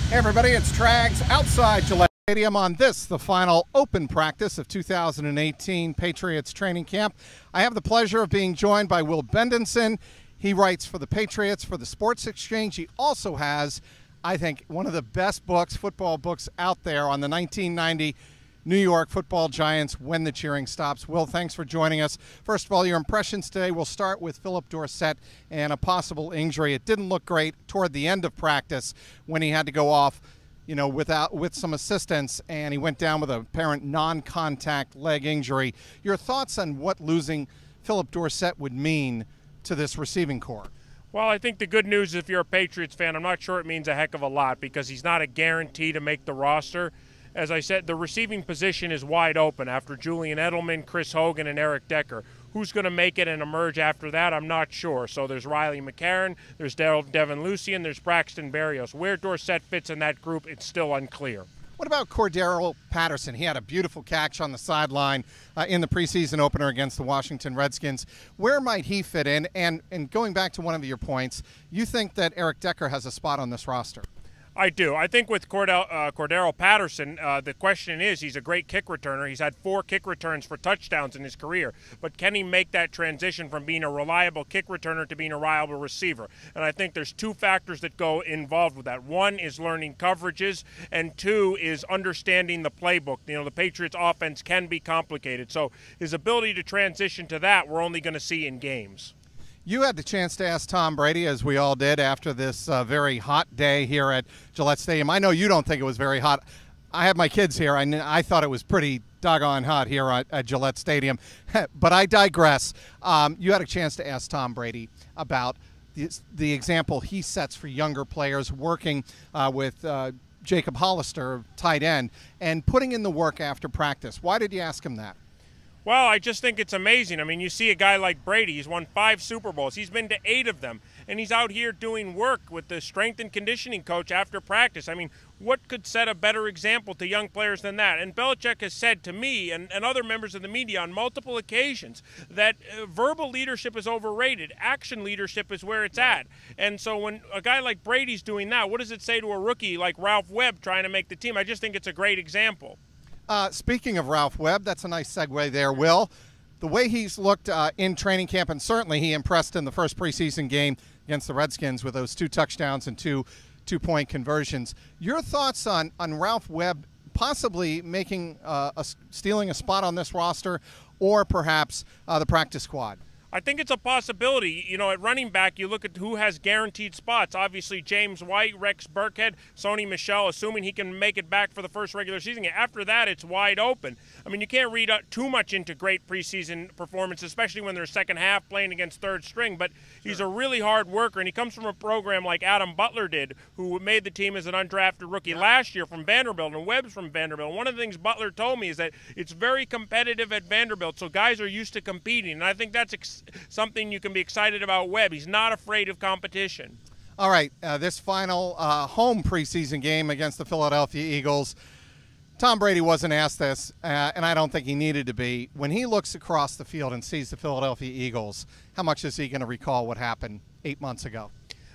Hey everybody, it's Trags outside Gillette Stadium on this, the final open practice of 2018 Patriots training camp. I have the pleasure of being joined by Will Bendenson. He writes for the Patriots for the Sports Exchange. He also has, I think, one of the best books, football books out there on the 1990 New York Football Giants, When the Cheering Stops. Will, thanks for joining us. First of all, your impressions today. We'll start with Philip Dorsett and a possible injury. It didn't look great toward the end of practice when he had to go off, with some assistance, and he went down with a apparent non-contact leg injury. Your thoughts on what losing Philip Dorsett would mean to this receiving corps? Well, I think the good news is if you're a Patriots fan, I'm not sure it means a heck of a lot because he's not a guarantee to make the roster. As I said, the receiving position is wide open after Julian Edelman, Chris Hogan, and Eric Decker. Who's going to make it and emerge after that, I'm not sure. So there's Riley McCarron, there's Devin Lucien, there's Braxton Berrios. Where Dorsett fits in that group, it's still unclear. What about Cordero Patterson? He had a beautiful catch on the sideline in the preseason opener against the Washington Redskins. Where might he fit in? And going back to one of your points, you think that Eric Decker has a spot on this roster? I do. I think with Cordero Patterson, the question is he's a great kick returner. He's had 4 kick returns for touchdowns in his career. But can he make that transition from being a reliable kick returner to being a reliable receiver? And I think there's 2 factors that go involved with that. 1 is learning coverages, and 2 is understanding the playbook. The Patriots' offense can be complicated. So his ability to transition to that, we're only going to see in games. You had the chance to ask Tom Brady, as we all did, after this very hot day here at Gillette Stadium. I know you don't think it was very hot. I have my kids here. I thought it was pretty doggone hot here at Gillette Stadium. But I digress. You had a chance to ask Tom Brady about the example he sets for younger players working with Jacob Hollister, tight end, and putting in the work after practice. Why did you ask him that? Well, I just think it's amazing. I mean, you see a guy like Brady. He's won 5 Super Bowls. He's been to 8 of them. And he's out here doing work with the strength and conditioning coach after practice. I mean, what could set a better example to young players than that? And Belichick has said to me and other members of the media on multiple occasions that verbal leadership is overrated. Action leadership is where it's at. And so when a guy like Brady's doing that, what does it say to a rookie like Ralph Webb trying to make the team? I just think it's a great example. Speaking of Ralph Webb, that's a nice segue there, Will. The way he's looked in training camp, and certainly he impressed in the first preseason game against the Redskins with those 2 touchdowns and 2 two-point conversions. Your thoughts on Ralph Webb possibly making stealing a spot on this roster, or perhaps the practice squad? I think it's a possibility. At running back, you look at who has guaranteed spots. Obviously, James White, Rex Burkhead, Sony Michel, assuming he can make it back for the first regular season game. After that, it's wide open. I mean, you can't read too much into great preseason performance, especially when they're second half playing against third string. But he's a really hard worker, and he comes from a program like Adam Butler did, who made the team as an undrafted rookie last year from Vanderbilt, and Webb's from Vanderbilt. One of the things Butler told me is that it's very competitive at Vanderbilt, so guys are used to competing, and I think that's something you can be excited about Webb. He's not afraid of competition. All right, this final home preseason game against the Philadelphia Eagles, Tom Brady wasn't asked this, and I don't think he needed to be. When he looks across the field and sees the Philadelphia Eagles, how much is he going to recall what happened 8 months ago?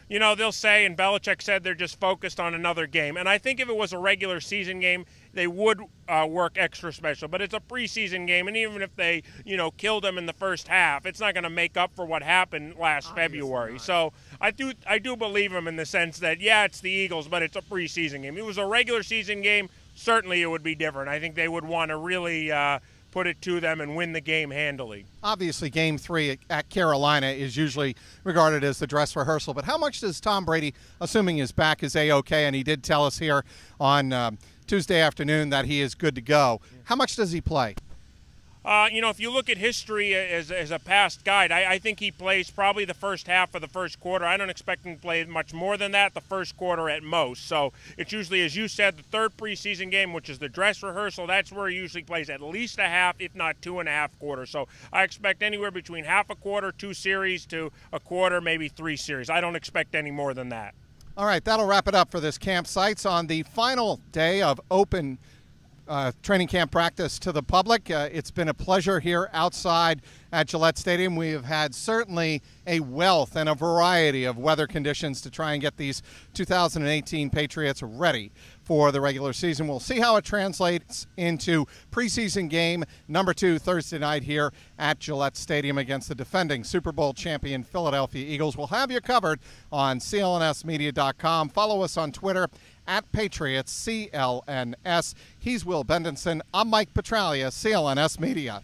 They'll say, and Belichick said they're just focused on another game. And I think if it was a regular season game, they would work extra special. But it's a preseason game, and even if they, killed them in the first half, it's not going to make up for what happened last February. So I do believe him in the sense that, yeah, it's the Eagles, but it's a preseason game. If it was a regular season game, certainly it would be different. I think they would want to really put it to them and win the game handily. Obviously, Game 3 at Carolina is usually regarded as the dress rehearsal, but how much does Tom Brady, assuming his back is A-OK, and he did tell us here on Tuesday afternoon that he is good to go, how much does he play? If you look at history as a past guide, I think he plays probably the first half of the first quarter. I don't expect him to play much more than that, the first quarter at most. So it's usually, as you said, the third preseason game, which is the dress rehearsal. That's where he usually plays at least a half, if not 2.5 quarters. So I expect anywhere between half a quarter, 2 series, to a quarter, maybe 3 series. I don't expect any more than that. All right, that'll wrap it up for this Camp Sights on the final day of open training camp practice to the public. It's been a pleasure here outside at Gillette Stadium. We have had certainly a wealth and a variety of weather conditions to try and get these 2018 Patriots ready for the regular season. We'll see how it translates into preseason game number 2 Thursday night here at Gillette Stadium against the defending Super Bowl champion Philadelphia Eagles. We'll have you covered on CLNSmedia.com. Follow us on Twitter at Patriots CLNS. He's Will Bendenson. I'm Mike Petraglia, CLNS Media.